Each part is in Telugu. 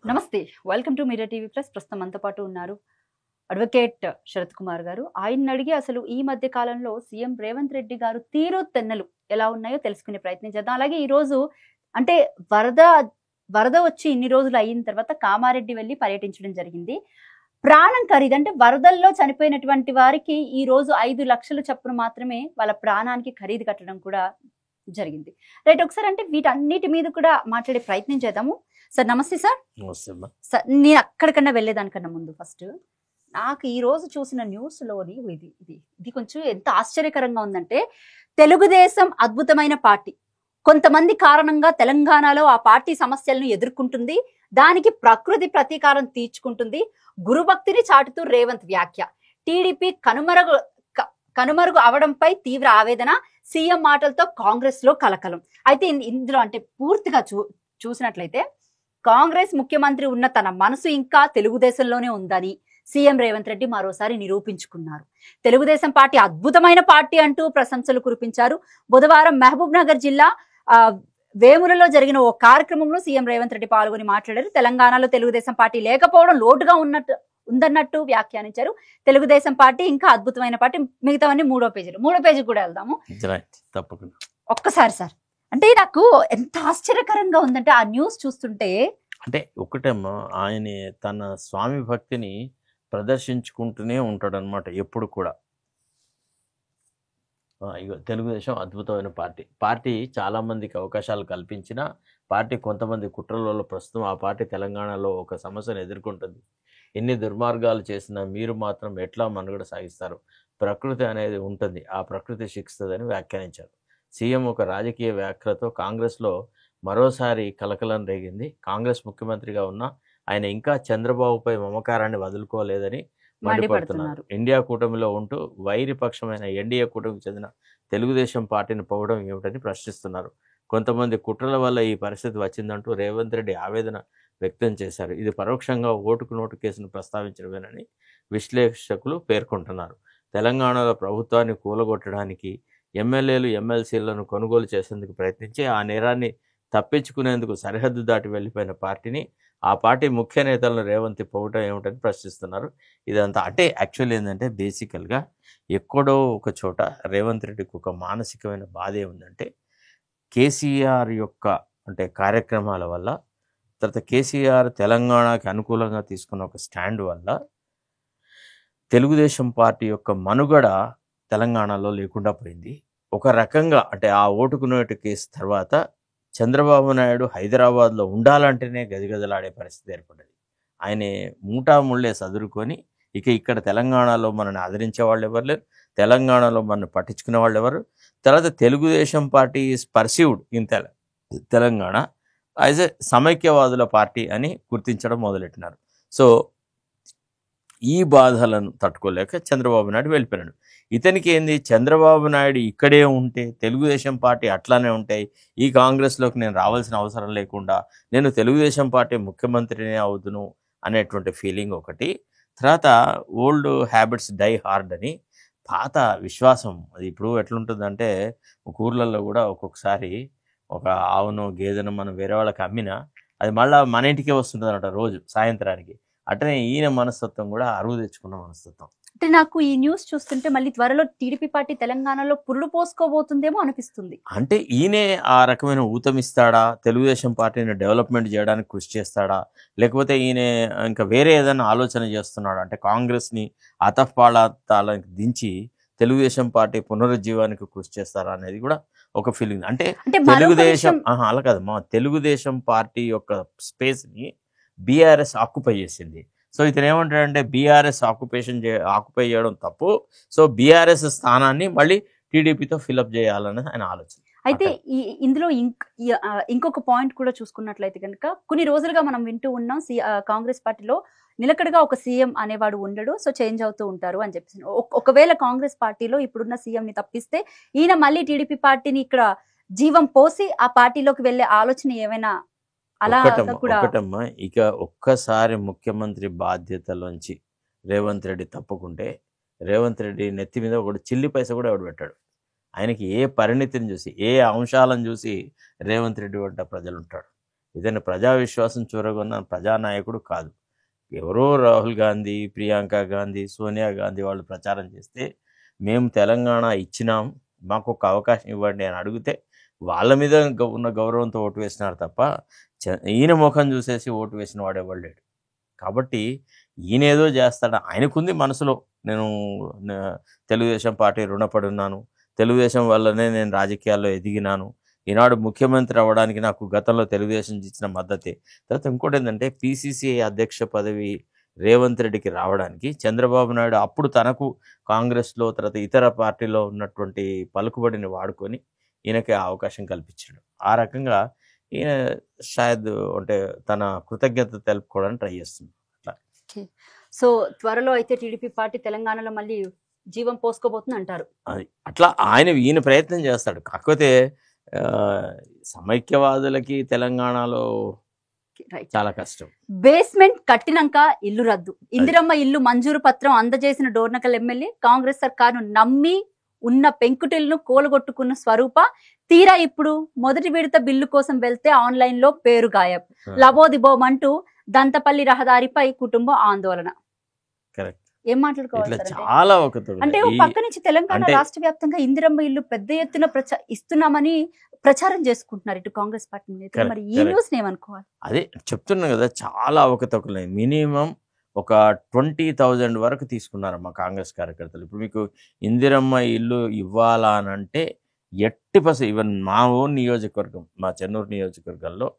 నమస్తే, welcome to media TV plus. ప్రస్తుతం మనతో పాటు ఉన్నారు అడ్వకేట్ శరత్ కుమార్ గారు. ఆయన్ని అడిగి అసలు ఈ మధ్య కాలంలో సీఎం రేవంత్ రెడ్డి గారు తీరు తెన్నలు ఎలా ఉన్నాయో తెలుసుకునే ప్రయత్నం చేద్దాం. అలాగే ఈ రోజు అంటే వరద వచ్చి ఇన్ని రోజులు అయిన తర్వాత కామారెడ్డి వెళ్ళి పర్యటించడం జరిగింది. ప్రాణం ఖరీదు అంటే వరదల్లో చనిపోయినటువంటి వారికి ఈ రోజు 5 లక్షల చొప్పున మాత్రమే వాళ్ళ ప్రాణానికి ఖరీదు కట్టడం కూడా జరిగింది. రైట్, ఒకసారి అంటే వీటన్నిటి మీద కూడా మాట్లాడే ప్రయత్నం చేద్దాము. సార్ నమస్తే. సార్ సార్, నేను అక్కడికన్నా వెళ్ళేదానికన్నా ముందు ఫస్ట్ నాకు ఈ రోజు చూసిన న్యూస్ లోని ఇది కొంచెం ఎంత ఆశ్చర్యకరంగా ఉందంటే, తెలుగుదేశం అద్భుతమైన పార్టీ, కొంతమంది కారణంగా తెలంగాణలో ఆ పార్టీ సమస్యలను ఎదుర్కొంటుంది, దానికి ప్రకృతి ప్రతీకారం తీర్చుకుంటుంది, గురుభక్తిని చాటుతూ రేవంత్ వ్యాఖ్య, టీడీపీ కనుమరుగు అవడంపై తీవ్ర ఆవేదన, సీఎం మాటలతో కాంగ్రెస్ లో కలకలం. అయితే ఇందులో అంటే పూర్తిగా చూసినట్లయితే కాంగ్రెస్ ముఖ్యమంత్రి ఉన్న తన మనసు ఇంకా తెలుగుదేశంలోనే ఉందని సీఎం రేవంత్ రెడ్డి మరోసారి నిరూపించుకున్నారు. తెలుగుదేశం పార్టీ అద్భుతమైన పార్టీ అంటూ ప్రశంసలు కురిపించారు. బుధవారం మహబూబ్ నగర్ జిల్లా వేములలో జరిగిన ఓ కార్యక్రమంలో సీఎం రేవంత్ రెడ్డి పాల్గొని మాట్లాడారు. తెలంగాణలో తెలుగుదేశం పార్టీ లేకపోవడం లోటుగా ఉందన్నట్టు వ్యాఖ్యానించారు. తెలుగుదేశం పార్టీ ఇంకా అద్భుతమైన పార్టీ, మిగతావన్నీ మూడో పేజీ కూడా వెళ్దాము. తప్పకుండా ఒక్కసారి సార్, అంటే నాకు ఎంత ఆశ్చర్యకరంగా ఉందంటే ఆ న్యూస్ చూస్తుంటే, అంటే ఒకటేమో ఆయన తన స్వామి భక్తిని ప్రదర్శించుకుంటూనే ఉంటాడు అనమాట ఎప్పుడు కూడా. ఇక తెలుగుదేశం అద్భుతమైన పార్టీ చాలా మందికి అవకాశాలు కల్పించిన పార్టీ, కొంతమంది కుట్రలలో ప్రస్తుతం ఆ పార్టీ తెలంగాణలో ఒక సమస్యను ఎదుర్కొంటుంది. ఎన్ని దుర్మార్గాలు చేసినా మీరు మాత్రం ఎట్లా మనుగడ సాగిస్తారు, ప్రకృతి అనేది ఉంటుంది, ఆ ప్రకృతి శిక్షిస్తుందని వ్యాఖ్యానించారు. సీఎం ఒక రాజకీయ వ్యాఖ్యలతో కాంగ్రెస్లో మరోసారి కలకలం రేగింది. కాంగ్రెస్ ముఖ్యమంత్రిగా ఉన్న ఆయన ఇంకా చంద్రబాబుపై మమకారాన్ని వదులుకోలేదని మండిపడుతున్నారు. ఇండియా కూటమిలో ఉంటూ వైరి పక్షమైన ఎన్డీఏ కూటమికి చెందిన తెలుగుదేశం పార్టీని పోవడం ఏమిటని ప్రశ్నిస్తున్నారు. కొంతమంది కుట్రల వల్ల ఈ పరిస్థితి వచ్చిందంటూ రేవంత్ రెడ్డి ఆవేదన వ్యక్తం చేశారు. ఇది పరోక్షంగా ఓటుకు నోటు కేసును ప్రస్తావించడమేనని విశ్లేషకులు పేర్కొంటున్నారు. తెలంగాణలో ప్రభుత్వాన్ని కూలగొట్టడానికి ఎమ్మెల్యేలు ఎమ్మెల్సీలను కొనుగోలు చేసేందుకు ప్రయత్నించి ఆ నేరాన్ని తప్పించుకునేందుకు సరిహద్దు దాటి వెళ్ళిపోయిన పార్టీని, ఆ పార్టీ ముఖ్య నేతలను రేవంత్ పోవటం ఏమిటని ప్రశ్నిస్తున్నారు. ఇదంతా అంటే యాక్చువల్లీ ఏంటంటే బేసికల్గా ఎక్కడో ఒక చోట రేవంత్ రెడ్డికి ఒక మానసికమైన బాధ ఏముందంటే, కేసీఆర్ యొక్క అంటే కార్యక్రమాల వల్ల, తర్వాత కేసీఆర్ తెలంగాణకి అనుకూలంగా తీసుకున్న ఒక స్టాండ్ వల్ల తెలుగుదేశం పార్టీ యొక్క మనుగడ తెలంగాణలో లేకుండా పోయింది. ఒక రకంగా అంటే ఆ ఓటుకు నోటు కేసు తర్వాత చంద్రబాబు నాయుడు హైదరాబాద్లో ఉండాలంటేనే గజగజలాడే పరిస్థితి ఏర్పడ్డది. ఆయన మూటాముళ్ళే సదురుకొని ఇక ఇక్కడ తెలంగాణలో మనల్ని ఆదరించే వాళ్ళు ఎవరు లేరు, తెలంగాణలో మనల్ని పట్టించుకునే వాళ్ళు ఎవరు. తర్వాత Telugu Desam party is perceived in Telangana as a సమైక్యవాదుల party అని గుర్తించడం మొదలెట్టినారు. సో ఈ బాధలను తట్టుకోలేక చంద్రబాబు నాయుడు వెళ్ళిపోయినాడు. ఇతనికి ఏంది, చంద్రబాబు నాయుడు ఇక్కడే ఉంటే తెలుగుదేశం పార్టీ అట్లానే ఉంటాయి, ఈ కాంగ్రెస్లోకి నేను రావాల్సిన అవసరం లేకుండా నేను తెలుగుదేశం పార్టీ ముఖ్యమంత్రినే అవుతును అనేటువంటి ఫీలింగ్ ఒకటి. తర్వాత ఓల్డ్ హ్యాబిట్స్ డై హార్డ్ అని, పాత విశ్వాసం. అది ఇప్పుడు ఎట్లుంటుందంటే ఒక ఊర్లలో కూడా ఒక్కొక్కసారి ఒక ఆవును గేదెను మనం వేరే వాళ్ళకి అమ్మినా అది మళ్ళీ మన ఇంటికే వస్తుంటుంది అన్నమాట రోజు సాయంత్రానికి. అట్లనే ఈయన మనస్తత్వం కూడా అరువు తెచ్చుకున్న మనస్తత్వం. అంటే నాకు ఈ న్యూస్ చూస్తుంటే మళ్ళీ త్వరలో టీడీపీ పార్టీ తెలంగాణలో పురుడు పోసుకోబోతుందేమో అనిపిస్తుంది. అంటే ఈయనే ఆ రకమైన ఊతమిస్తాడా, తెలుగుదేశం పార్టీని డెవలప్మెంట్ చేయడానికి కృషి చేస్తాడా, లేకపోతే ఈయన ఇంకా వేరే ఏదైనా ఆలోచన చేస్తున్నాడా, అంటే కాంగ్రెస్ని అతపాళానికి దించి తెలుగుదేశం పార్టీ పునరుజ్జీవానికి కృషి చేస్తారా అనేది కూడా ఒక ఫీలింగ్. అంటే తెలుగుదేశం అలా కాదు, మా తెలుగుదేశం పార్టీ యొక్క స్పేస్ని బీఆర్ఎస్ ఆక్యుపై చేసింది. సో ఇతను ఏమంటాడంటే బీఆర్ఎస్ ఆక్యుపై చేయడం తప్పు, సో బీఆర్ఎస్ స్థానాన్ని మళ్ళీ టీడీపీతో ఫిల్అప్ చేయాలనేది ఆయన ఆలోచన. అయితే ఇందులో ఇంకొక పాయింట్ కూడా చూసుకున్నట్లయితే కనుక, కొన్ని రోజులుగా మనం వింటూ ఉన్నాం కాంగ్రెస్ పార్టీలో నిలకడగా ఒక సీఎం అనేవాడు ఉండడు, సో చేంజ్ అవుతూ ఉంటారు అని చెప్పేసి. ఒకవేళ కాంగ్రెస్ పార్టీలో ఇప్పుడున్న సీఎం ని తప్పిస్తే ఈయన మళ్ళీ టీడీపీ పార్టీని ఇక్కడ జీవం పోసి ఆ పార్టీలోకి వెళ్లే ఆలోచన ఏమైనా ఒకటమ్మా, ఇక ఒక్కసారి ముఖ్యమంత్రి బాధ్యతలోంచి రేవంత్ రెడ్డి తప్పుకుంటే రేవంత్ రెడ్డి నెత్తి మీద ఒకటి చిల్లి పైస కూడా ఎవడు పెట్టాడు. ఆయనకి ఏ పరిణితిని చూసి, ఏ అంశాలను చూసి రేవంత్ రెడ్డి వంట ప్రజలు ఉంటాడు. ఇతను ప్రజా విశ్వాసం చూరగొన్న ప్రజానాయకుడు కాదు. ఎవరో రాహుల్ గాంధీ, ప్రియాంక గాంధీ, సోనియా గాంధీ వాళ్ళు ప్రచారం చేస్తే మేము తెలంగాణ ఇచ్చినాం, మాకు ఒక అవకాశం ఇవ్వండి అని అడిగితే వాళ్ళ మీద ఉన్న గౌరవంతో ఓటు వేసినారు తప్ప ఈయన ముఖం చూసేసి ఓటు వేసిన వాడు ఎవరు లేడు. కాబట్టి ఈయన ఏదో చేస్తాడు, ఆయనకుంది మనసులో నేను తెలుగుదేశం పార్టీ రుణపడి ఉన్నాను, తెలుగుదేశం వల్లనే నేను రాజకీయాల్లో ఎదిగినాను, ఈనాడు ముఖ్యమంత్రి అవ్వడానికి నాకు గతంలో తెలుగుదేశం ఇచ్చిన మద్దతే. తర్వాత ఇంకోటి ఏంటంటే పిసిసిఐ అధ్యక్ష పదవి రేవంత్ రెడ్డికి రావడానికి చంద్రబాబు నాయుడు అప్పుడు తనకు కాంగ్రెస్లో తర్వాత ఇతర పార్టీలో ఉన్నటువంటి పలుకుబడిని వాడుకొని ఈయనకి అవకాశం కల్పించాడు. ఆ రకంగా ఈయన షాయద్ అంటే తన కృతజ్ఞత తెలుపుకోవడానికి ట్రై చేస్తుంది. సో త్వరలో అయితే టీడీపీ పార్టీ తెలంగాణలో మళ్ళీ జీవం పోసుకోబోతుంది అంటారు. అది అట్లా ఈయన ప్రయత్నం చేస్తాడు. కాకపోతే సమైక్యవాదులకి తెలంగాణలో చాలా కష్టం. బేస్మెంట్ కట్టినాక ఇల్లు రద్దు, ఇందిరమ్మ ఇల్లు మంజూరు పత్రం అందజేసిన డోర్నకల్ ఎమ్మెల్యే కాంగ్రెస్ సర్కారును నమ్మి ఉన్న పెంకుటిల్ను కోలగొట్టుకున్న స్వరూప తీరా ఇప్పుడు మొదటి విడత బిల్లు కోసం వెళ్తే ఆన్లైన్ లో పేరు గాయబ్, లబోదిబోమంటూ దంతపల్లి రహదారిపై కుటుంబం ఆందోళన. ఏం మాట్లాడుకోవాలి చాలా అంటే పక్క నుంచి తెలంగాణ రాష్ట్ర వ్యాప్తంగా ఇందిరమ్మ ఇల్లు పెద్ద ఎత్తున ఇస్తున్నామని ప్రచారం చేసుకుంటున్నారు ఇటు కాంగ్రెస్ పార్టీ నేతలు. మరి ఈ న్యూస్ ఏమనుకోవాలి? అదే చెప్తున్నా కదా, చాలా అవకతవకలు. మినిమం ఒక 20,000 వరకు తీసుకున్నారమ్మా కాంగ్రెస్ కార్యకర్తలు. ఇప్పుడు మీకు ఇందిరమ్మ ఇల్లు ఇవ్వాలా అని అంటే 80%, ఈవెన్ మా ఓన్ నియోజకవర్గం, మా చెన్నూరు నియోజకవర్గంలో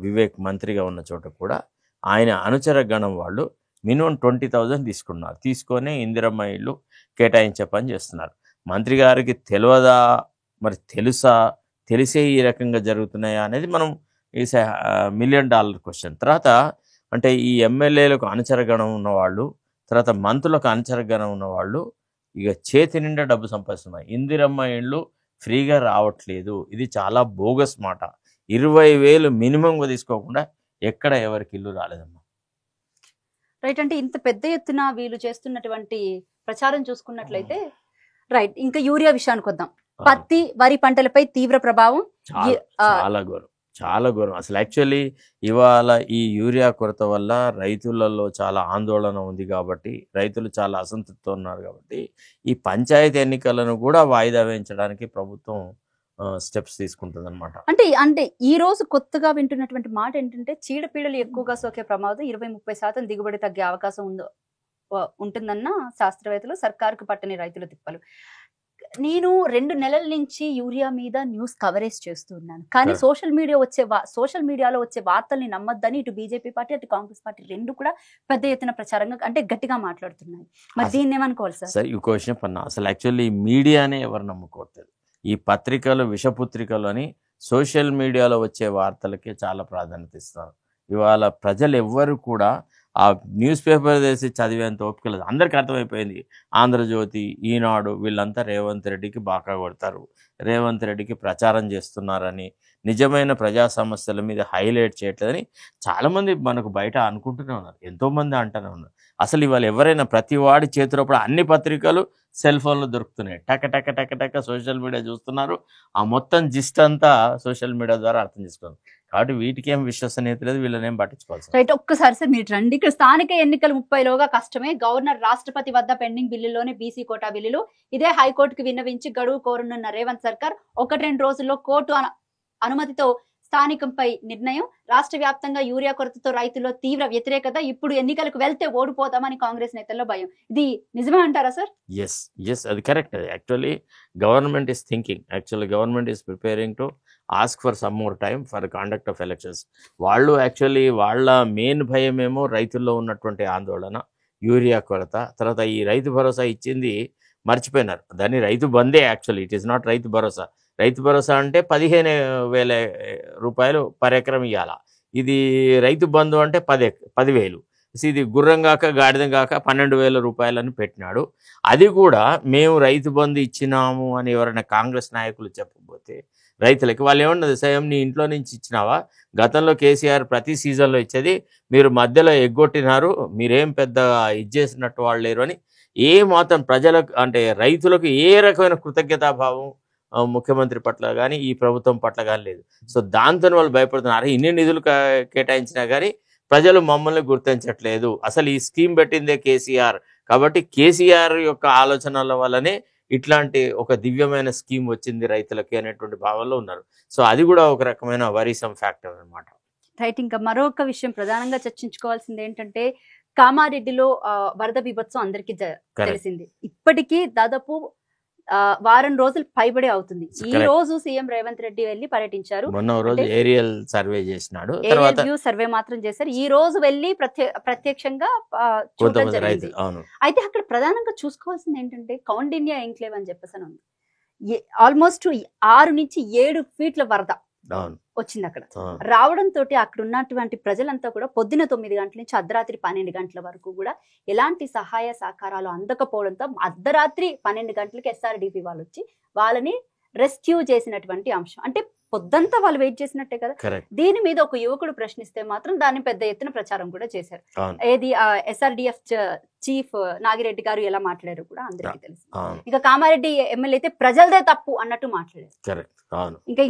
వివేక్ మంత్రిగా ఉన్న చోట కూడా ఆయన అనుచర గణం వాళ్ళు మినిమం 20,000 తీసుకున్నారు. తీసుకొని ఇందిరమ్మ ఇల్లు కేటాయించే పని చేస్తున్నారు. మంత్రి గారికి తెలియదా, మరి తెలుసా, తెలిసే ఈ రకంగా జరుగుతున్నాయా అనేది మనం ఈస్ $1 మిలియన్ క్వశ్చన్. తర్వాత అంటే ఈ ఎమ్మెల్యేలకు అనుచరగణం ఉన్నవాళ్ళు, తర్వాత మంత్రులకు అనుచరగణం ఉన్నవాళ్ళు ఇక చేతి నిండా డబ్బు సంపాదిస్తున్నారు. ఇందిరమ్మ ఇళ్ళు ఫ్రీగా రావట్లేదు, ఇది చాలా బోగస్ మాట. 20,000 మినిమంగా తీసుకోకుండా ఎక్కడ ఎవరికి ఇల్లు రాలేదమ్మా. రైట్. అంటే ఇంత పెద్ద ఎత్తున వీళ్ళు చేస్తున్నటువంటి ప్రచారం చూసుకున్నట్లయితే రైట్. ఇంకా యూరియా విషయానికి వద్దాం. పత్తి, వరి పంటలపై తీవ్ర ప్రభావం, చాలా ఘోరం అసలు. యాక్చువల్లీ ఇవాళ ఈ యూరియా కొరత వల్ల రైతులలో చాలా ఆందోళన ఉంది కాబట్టి, రైతులు చాలా అసంతృప్తితో ఉన్నారు కాబట్టి ఈ పంచాయతీ ఎన్నికలను కూడా వాయిదా వేయించడానికి ప్రభుత్వం స్టెప్స్ తీసుకుంటుంది అనమాట. అంటే ఈ రోజు కొత్తగా వింటున్నటువంటి మాట ఏంటంటే చీడపీడలు ఎక్కువగా సోకే ప్రమాదం 20-30% దిగుబడి తగ్గే అవకాశం ఉంటుందన్న శాస్త్రవేత్తలు, సర్కారుకు పట్టని రైతుల తిప్పలు. నేను 2 నెలల నుంచి యూరియా మీద న్యూస్ కవరేజ్ చేస్తున్నాను, కానీ సోషల్ మీడియాలో వచ్చే వార్తల్ని నమ్మొద్దని ఇటు బీజేపీ పార్టీ అటు కాంగ్రెస్ పార్టీ రెండు కూడా పెద్ద ఎత్తున ప్రచారంగా అంటే గట్టిగా మాట్లాడుతున్నాయి. మరి దీన్ని ఏమనుకోవాలి సార్? ఈ క్వశ్చన్ పన్నా అసలు యాక్చువల్లీ మీడియానే ఎవరు నమ్ముకోవట్లేదు. ఈ పత్రికలు విషపుత్రికలు అని సోషల్ మీడియాలో వచ్చే వార్తలకే చాలా ప్రాధాన్యత ఇస్తున్నారు. ఇవాళ ప్రజలు ఎవ్వరు కూడా ఆ న్యూస్ పేపర్ వేసి చదివేంత ఓపిక లేదు. అందరికీ అర్థమైపోయింది ఆంధ్రజ్యోతి, ఈనాడు వీళ్ళంతా రేవంత్ రెడ్డికి బాగా కొడతారు, రేవంత్ రెడ్డికి ప్రచారం చేస్తున్నారని, నిజమైన ప్రజా సమస్యల మీద హైలైట్ చేయట్లేదని చాలామంది మనకు బయట అనుకుంటూనే ఉన్నారు, ఎంతోమంది అంటూనే ఉన్నారు. అసలు ఇవాళ ఎవరైనా ప్రతి వాడి చేతిలో కూడా అన్ని పత్రికలు సెల్ ఫోన్లో దొరుకుతున్నాయి, టక టక టక టక సోషల్ మీడియా చూస్తున్నారు, ఆ మొత్తం జిస్ట్ అంతా సోషల్ మీడియా ద్వారా అర్థం చేసుకున్నారు. కాబట్టి వీటికి ఏం విశ్వసనీయత లేదు, వీళ్ళని ఏం పట్టించుకోవాలి. రైట్. ఒక్కసారి సార్ మీరు రండి. ఇక్కడ స్థానిక ఎన్నికలు 30లోగా కష్టమే, గవర్నర్ రాష్ట్రపతి వద్ద పెండింగ్ బిల్లులోనే బీసీ కోటా బిల్లులు, ఇదే హైకోర్టుకు విన్నవించి గడువు కోరనున్న రేవంత్ సర్కార్ 1-2 రోజుల్లో కోర్టు అనుమతితో స్థానికంపై నిర్ణయం. రాష్ట్ర వ్యాప్తంగా యూరియా కొరతతో రైతుల్లో తీవ్ర వ్యతిరేకత, ఇప్పుడు ఎన్నికలకు వెళ్తే ఓడిపోతామని కాంగ్రెస్ నేతల్లో భయం. ఇది నిజమే అంటారా సార్? ఎస్ అది correct. Actually government is thinking, actually government is preparing to ask for some more time for conduct of elections. వాళ్ళు యాక్చువల్లీ వాళ్ళ మెయిన్ భయం ఏమో రైతుల్లో ఉన్నటువంటి ఆందోళన, యూరియా కొరత. తర్వాత ఈ రైతు భరోసా ఇచ్చింది మర్చిపోయినారు, దాన్ని రైతు బందే. Actually it is not Rythu Bharosa. Rythu Bharosa అంటే 15,000 రూపాయలు పర్ ఎకరం ఇవ్వాలా, ఇది రైతు బంధు అంటే 10,000. ఇది గుర్రం కాక గాడిదం కాక 12,000 రూపాయలని పెట్టినాడు. అది కూడా మేము రైతు బంధు ఇచ్చినాము అని ఎవరైనా కాంగ్రెస్ నాయకులు చెప్పకపోతే రైతులకి వాళ్ళు ఏమన్నది, సయం నీ ఇంట్లో నుంచి ఇచ్చినావా, గతంలో కేసీఆర్ ప్రతి సీజన్లో ఇచ్చేది, మీరు మధ్యలో ఎగ్గొట్టినారు, మీరేం పెద్ద ఇచ్చేసినట్టు వాళ్ళు లేరు అని ఏ మాత్రం ప్రజలకు అంటే రైతులకు ఏ రకమైన కృతజ్ఞతాభావం ముఖ్యమంత్రి పట్ల కానీ ఈ ప్రభుత్వం పట్ల కానీ లేదు. సో దాంతో వాళ్ళు భయపడుతున్నారు. ఇన్ని నిధులు కేటాయించినా కానీ ప్రజలు మమ్మల్ని గుర్తించట్లేదు, అసలు ఈ స్కీమ్ పెట్టిందే కేసీఆర్, కాబట్టి కేసీఆర్ యొక్క ఆలోచనల వల్లనే ఇట్లాంటి ఒక దివ్యమైన స్కీమ్ వచ్చింది రైతులకి అనేటువంటి భావంలో ఉన్నారు. సో అది కూడా ఒక రకమైన వరీసం ఫ్యాక్టర్ అన్నమాట. రైట్. ఇంకా మరొక విషయం ప్రధానంగా చర్చించుకోవాల్సింది ఏంటంటే కామారెడ్డిలో వరద బీభత్సం అందరికీ తెలిసింది. ఇప్పటికీ దాదాపు వారం రోజులు పైబడి అవుతుంది. ఈ రోజు సీఎం రేవంత్ రెడ్డి వెళ్ళి పర్యటించారు. మొన్న రోజు ఏరియల్ సర్వే చేసినాడు, వ్యూ సర్వే మాత్రం చేశారు. ఈ రోజు వెళ్ళి ప్రత్యక్షంగా చూడడం జరిగింది. అయితే అక్కడ ప్రధానంగా చూసుకోవాల్సింది ఏంటంటే కౌండిన్యా ఎంక్లేవ్ అని చెప్పేసి ఉంది. ఆల్మోస్ట్ 6 నుంచి 7 ఫీట్ల వరద వచ్చింది అక్కడ. రావడంతో అక్కడ ఉన్నటువంటి ప్రజలంతా కూడా పొద్దున 9 గంటల నుంచి అర్ధరాత్రి 12 గంటల వరకు కూడా ఎలాంటి సహాయ సహకారాలు అందకపోవడంతో అర్ధరాత్రి 12 గంటలకి SRDP వాళ్ళు వచ్చి వాళ్ళని రెస్క్యూ చేసినటువంటి అంశం. అంటే పొద్దంతా వాళ్ళు వెయిట్ చేసినట్టే కదా. దీని మీద ఒక యువకుడు ప్రశ్నిస్తే మాత్రం దాన్ని పెద్ద ఎత్తున ప్రచారం కూడా చేశారు. ఏది SRDF చీఫ్ నాగిరెడ్డి గారు ఎలా మాట్లాడారు కూడా అందరికీ తెలుసు. ఇక కామారెడ్డి ఎమ్మెల్యే అయితే ప్రజలదే తప్పు అన్నట్టు మాట్లాడారు.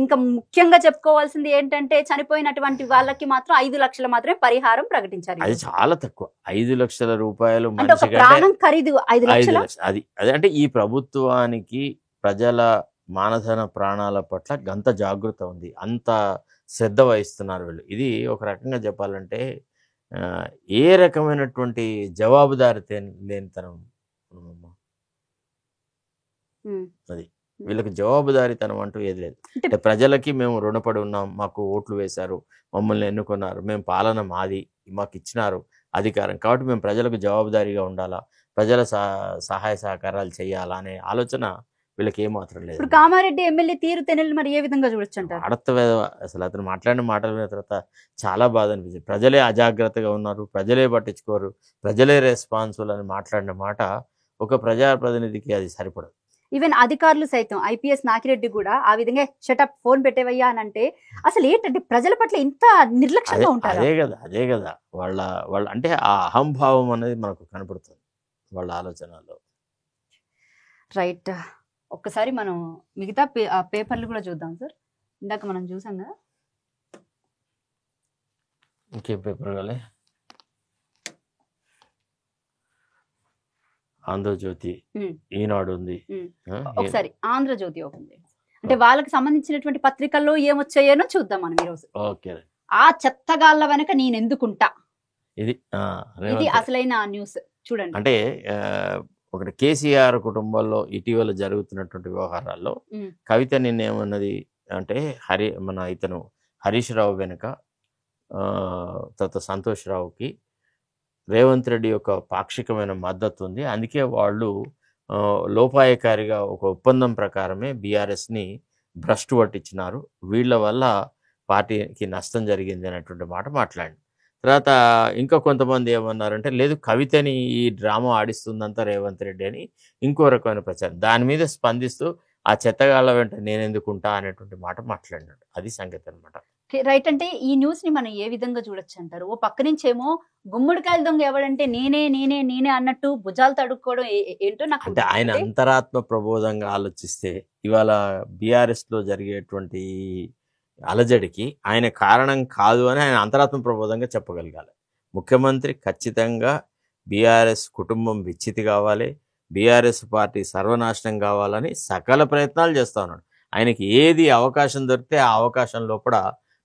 ఇంకా ముఖ్యంగా చెప్పుకోవాల్సింది ఏంటంటే చనిపోయినటువంటి వాళ్ళకి మాత్రం 5 లక్షలు మాత్రమే పరిహారం ప్రకటించారు. అది చాలా తక్కువ. 5 లక్షల రూపాయలు అంటే ఒక ప్రాణం ఖరీదు 5 లక్షలు. అది అంటే ఈ ప్రభుత్వానికి ప్రజల మానధన ప్రాణాల పట్ల అంత జాగృత ఉంది, అంత శ్రద్ధ వహిస్తున్నారు వీళ్ళు. ఇది ఒక రకంగా చెప్పాలంటే ఏ రకమైనటువంటి జవాబుదారి లేనితనం అది. వీళ్ళకి జవాబుదారీతనం అంటూ ఏది లేదు. అంటే ప్రజలకి మేము రుణపడి ఉన్నాం, మాకు ఓట్లు వేశారు, మమ్మల్ని ఎన్నుకున్నారు, మేము పాలన మాది, మాకు ఇచ్చినారు అధికారం, కాబట్టి మేము ప్రజలకు జవాబుదారీగా ఉండాలా, ప్రజల సహాయ సహకారాలు చేయాలా అనే ఆలోచన వీళ్ళకి ఏమాత్రం లేదు. ఇప్పుడు కామారెడ్డి ఎమ్మెల్యే తీరు తెనలు మరి ఏ విధంగా చూడొచ్చు అంటారు? అసలు అతను మాట్లాడిన మాటల విన్న తర్వాత చాలా బాధ అనిపించింది. ప్రజలే అజాగ్రత్తగా ఉన్నారు, ప్రజలే పట్టించుకోరు, ప్రజలే రెస్పాన్సిబుల్ అని మాట్లాడిన మాట ఒక ప్రజాప్రతినిధికి అది సరిపడదు. ఈవెన్ అధికారులు సైతం IPS నాగిరెడ్డి కూడా ఆ విధంగా షటప్ ఫోన్ పెట్టేవయ్యా అని అంటే అసలు ఏంటంటే ప్రజల పట్ల ఇంత నిర్లక్ష్యంగా ఉంటారు. అదే కదా వాళ్ళ అంటే ఆ అహంభావం అనేది మనకు కనపడుతుంది వాళ్ళ ఆలోచనలో. రైట్. ఒక్కసారి మనం మిగతా పేపర్లు కూడా చూద్దాం సార్. ఇందాక మనం చూసాం కదా. ఇంకేం పేపర్ కాలే? ఆంధ్రజ్యోతి, ఈనాడు ఉంది. ఒకసారి ఆంధ్రజ్యోతి ఓపెన్. అంటే వాళ్ళకి సంబంధించినటువంటి పత్రికల్లో ఏమొచ్చాయేనో చూద్దాం మనం ఈరోజు. ఆ చెత్తగాళ్ళ వెనక నేను ఎందుకుంటా, ఇది అసలైన న్యూస్ చూడండి. అంటే ఒకటి కేసీఆర్ కుటుంబంలో ఇటీవల జరుగుతున్నటువంటి వ్యవహారాల్లో కవిత నిన్నేమన్నది అంటే ఇతను హరీష్ రావు వెనుక తర్వాత సంతోష్ రావుకి రేవంత్ రెడ్డి యొక్క పాక్షికమైన మద్దతు ఉంది, అందుకే వాళ్ళు లోపాయకారిగా ఒక ఒప్పందం ప్రకారమే బీఆర్ఎస్ని భ్రష్టు పట్టించినారు, వీళ్ళ వల్ల పార్టీకి నష్టం జరిగింది అనేటువంటి మాట మాట్లాడి. తర్వాత ఇంకా కొంతమంది ఏమన్నారంటే లేదు కవితని ఈ డ్రామా ఆడిస్తుందంతా రేవంత్ రెడ్డి అని ఇంకో రకమైన ప్రచారం. దాని మీద స్పందిస్తూ ఆ చెత్తగాళ్ళ వెంట నేనెందుకుంటా అనేటువంటి మాట మాట్లాడినాడు. అది సంగతి అనమాట. రైట్. అంటే ఈ న్యూస్ ని మనం ఏ విధంగా చూడొచ్చు అంటారు? ఓ పక్క నుంచేమో గుమ్మడికాయల దొంగ ఎవడంటే నేనే అన్నట్టు భుజాలు తడుక్కోవడం ఏంటో నాకు. అంటే ఆయన అంతరాత్మ ప్రబోధంగా ఆలోచిస్తే ఇవాళ బీఆర్ఎస్ లో జరిగేటువంటి అలజడికి ఆయన కారణం కాదు అని ఆయన అంతరాత్మ ప్రబోధంగా చెప్పగలగాలి. ముఖ్యమంత్రి ఖచ్చితంగా బీఆర్ఎస్ కుటుంబం విచ్చితి కావాలి, బీఆర్ఎస్ పార్టీ సర్వనాశనం కావాలని సకల ప్రయత్నాలు చేస్తా ఉన్నాడు. ఆయనకి ఏది అవకాశం దొరికితే ఆ అవకాశం లోపల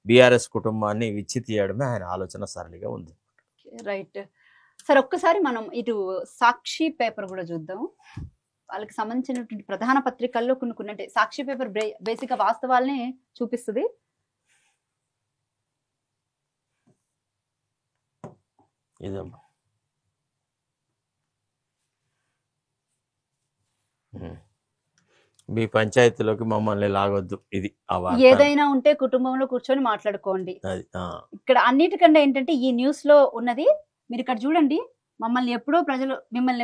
బీఆర్ఎస్ కుటుంబాన్ని విచ్చితి చేయడమే ఆయన ఆలోచన సరళిగా ఉంది. Right sir. ఒక్కసారి మనం ఇటు సాక్షి పేపర్ కూడా చూద్దాం. వాళ్ళకి సంబంధించినటువంటి ప్రధాన పత్రికల్లో కొన్ని అంటే సాక్షి పేపర్ బేసిక్ గా వాస్తవాలనే చూపిస్తుంది. ఇదమ్మా మీ పంచాయతీలోకి మమ్మల్ని లాగొద్దు, ఇది ఏదైనా ఉంటే కుటుంబంలో కూర్చొని మాట్లాడుకోండి. ఇక్కడ అన్నిటికంటే ఏంటంటే ఈ న్యూస్ లో ఉన్నది మీరు ఇక్కడ చూడండి. మిమ్మల్ని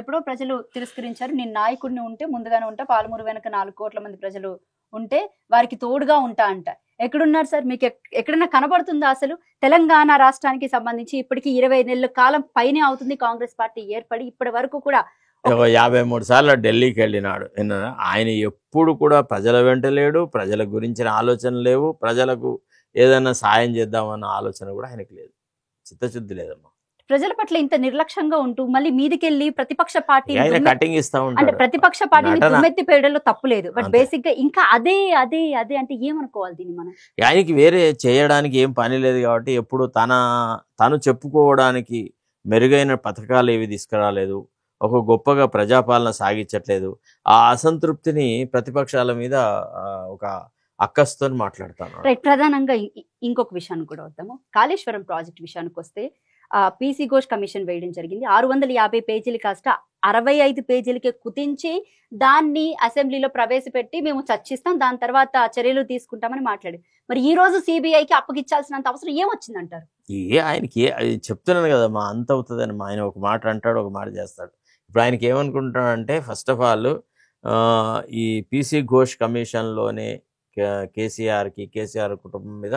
ఎప్పుడో ప్రజలు తిరస్కరించారు, నేను నాయకుడిని ఉంటే ముందుగానే ఉంటా, పాలమూరు వెనక 4 కోట్ల మంది ప్రజలు ఉంటే వారికి తోడుగా ఉంటా అంట. ఎక్కడున్నారు సార్? మీకు ఎక్కడన్నా కనబడుతుందా? అసలు తెలంగాణ రాష్ట్రానికి సంబంధించి ఇప్పటికీ 20 నెలల కాలం పైనే అవుతుంది కాంగ్రెస్ పార్టీ ఏర్పడి, ఇప్పటి వరకు కూడా 53 సార్లు ఢిల్లీకి వెళ్ళినాడు. ఆయన ఎప్పుడు కూడా ప్రజల వెంట లేడు, ప్రజల గురించిన ఆలోచన లేవు, ప్రజలకు ఏదైనా సాయం చేద్దామన్న ఆలోచన కూడా ఆయనకు లేదు. చిత్తశుద్ధి లేదమ్మా. ప్రజల పట్ల ఇంత నిర్లక్ష్యంగా ఉంటూ మళ్ళీ మీదికెళ్ళి ప్రతిపక్ష పార్టీ ఆయన కటింగ్ ఇస్తా అంటే ఉంటాడు. ప్రతిపక్ష పార్టీని నటన. దుమ్మెత్తి పేయడంలో తప్పు లేదు, బట్ అంతే. బేసిక్ గా ఇంకా అదే అదే అదే అంటే ఏమనుకోవాలి దీన్ని మనం? ఆయనకి వేరే చేయడానికి ఏం పని లేదు కాబట్టి ఎప్పుడు తను చెప్పుకోవడానికి మెరుగైన పథకాలు ఏవి తీసుకురాలేదు, ఒక గొప్పగా ప్రజాపాలన సాగించట్లేదు. ఆ అసంతృప్తిని ప్రతిపక్షాల మీద ఒక అక్కస్తో మాట్లాడతాను. రైట్. ప్రధానంగా ఇంకొక విషయాన్ని కూడా వద్దాము. కాళేశ్వరం ప్రాజెక్ట్ విషయానికి వస్తే పీసీ ఘోష్ కమిషన్ వేయడం జరిగింది. 650 పేజీలు కాస్త 65 పేజీలకే కుదించి దాన్ని అసెంబ్లీలో ప్రవేశపెట్టి మేము చర్చిస్తాం, దాని తర్వాత చర్యలు తీసుకుంటామని మాట్లాడి, మరి ఈ రోజు సిబిఐకి అప్పగించాల్సినంత అవసరం ఏమొచ్చిందంటారు? ఆయనకి చెప్తున్నాను కదమ్మా, అంత అవుతుందని. ఆయన ఒక మాట అంటాడు, ఒక మాట చేస్తాడు. ఇప్పుడు ఆయనకి ఏమనుకుంటాడంటే, ఫస్ట్ ఆఫ్ ఆల్ ఈ పీసీ ఘోష్ కమిషన్లోనే కేసీఆర్ కుటుంబం మీద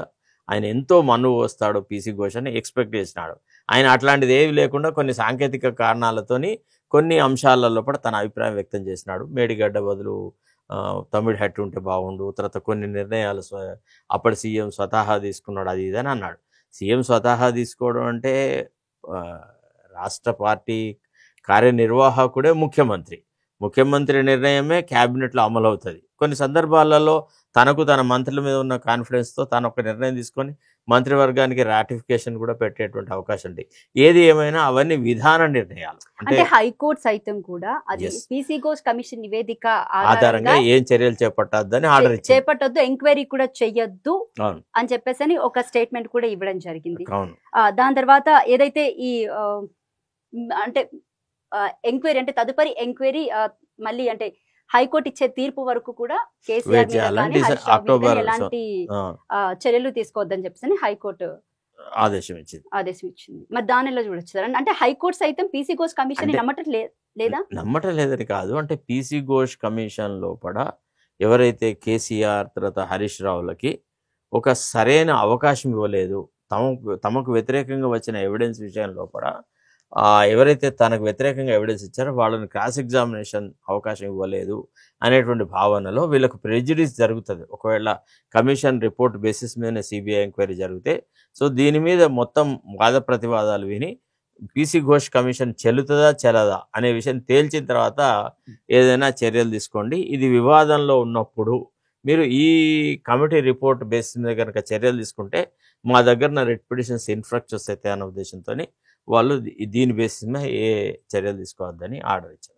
ఆయన ఎంతో మన్ను వస్తాడు పీసీ ఘోష్ అని ఎక్స్పెక్ట్ చేసినాడు. ఆయన అట్లాంటిది ఏవి లేకుండా కొన్ని సాంకేతిక కారణాలతోని కొన్ని అంశాలలో కూడా తన అభిప్రాయం వ్యక్తం చేసినాడు. మేడిగడ్డ బదులు తమిళ్ హెట్ ఉంటే బాగుండు, తర్వాత కొన్ని నిర్ణయాలు అప్పటి సీఎం స్వతహా తీసుకున్నాడు, అది ఇదని అన్నాడు. సీఎం స్వతహా తీసుకోవడం అంటే రాష్ట్ర పార్టీ కార్యనిర్వాహకుడే ముఖ్యమంత్రి నిర్ణయమే క్యాబినెట్లో అమలు అవుతుంది. కొన్ని సందర్భాలలో తన మంత్రుల మీద ఉన్న కాన్ఫిడెన్స్తో తాను ఒక నిర్ణయం తీసుకొని మంత్రివర్గానికి రాటిఫికేషన్ కూడా పెట్టేటువంటి అవకాశం ఉంది. ఏది ఏమైనా అవన్నీ విధాన నిర్ణయాలు. అంటే హైకోర్టు సైతం కూడా అది పీసీ ఘోష్ కమిషన్ నివేదిక ఆధారంగా ఏం చర్యలు చేపట్టద్దని ఆర్డర్ ఇచ్చింది. చేపట్టొద్దు, ఎంక్వైరీ కూడా చెయ్యొద్దు అని చెప్పేసి ఒక స్టేట్మెంట్ కూడా ఇవ్వడం జరిగింది. దాని తర్వాత ఏదైతే ఈ అంటే ఎంక్వైరీ అంటే తదుపరి ఎంక్వైరీ మళ్ళీ అంటే హైకోర్టు ఇచ్చే తీర్పు వరకు కూడా కేసీఆర్ ఎలాంటి చర్యలు తీసుకోవద్దని చెప్పేసి హైకోర్టు ఆదేశం ఇచ్చింది. మరి దాని ఎలా చూడొచ్చు అంటే హైకోర్టు సైతం పీసీ ఘోష్ కమిషన్ నమ్మటం లేదని కాదు, అంటే పీసీ ఘోష్ కమిషన్ లోపల ఎవరైతే కేసీఆర్ తర్వాత హరీష్ రావులకి ఒక సరైన అవకాశం ఇవ్వలేదు, తమకు వ్యతిరేకంగా వచ్చిన ఎవిడెన్స్ విషయం లోపల ఎవరైతే తనకు వ్యతిరేకంగా ఎవిడెన్స్ ఇచ్చారో వాళ్ళని క్రాస్ ఎగ్జామినేషన్ అవకాశం ఇవ్వలేదు అనేటువంటి భావనలో వీళ్ళకు ప్రెజుడిస్ జరుగుతుంది. ఒకవేళ కమిషన్ రిపోర్ట్ బేసిస్ మీదనే సిబిఐ ఎంక్వైరీ జరిగితే, సో దీని మీద మొత్తం వాద ప్రతివాదాలు విని పీసీ ఘోష్ కమిషన్ చెల్లుతుందా చెల్లదా అనే విషయం తేల్చిన తర్వాత ఏదైనా చర్యలు తీసుకోండి. ఇది వివాదంలో ఉన్నప్పుడు మీరు ఈ కమిటీ రిపోర్ట్ బేసిస్ మీద కనుక చర్యలు తీసుకుంటే మా దగ్గర రిట్ పిటిషన్స్ ఇన్ఫ్రాక్చర్స్ అయితే అనే ఉద్దేశంతో వాళ్ళు దీని బేసిస్ మీద ఏ చర్యలు తీసుకోవద్దని ఆర్డర్ ఇచ్చారు.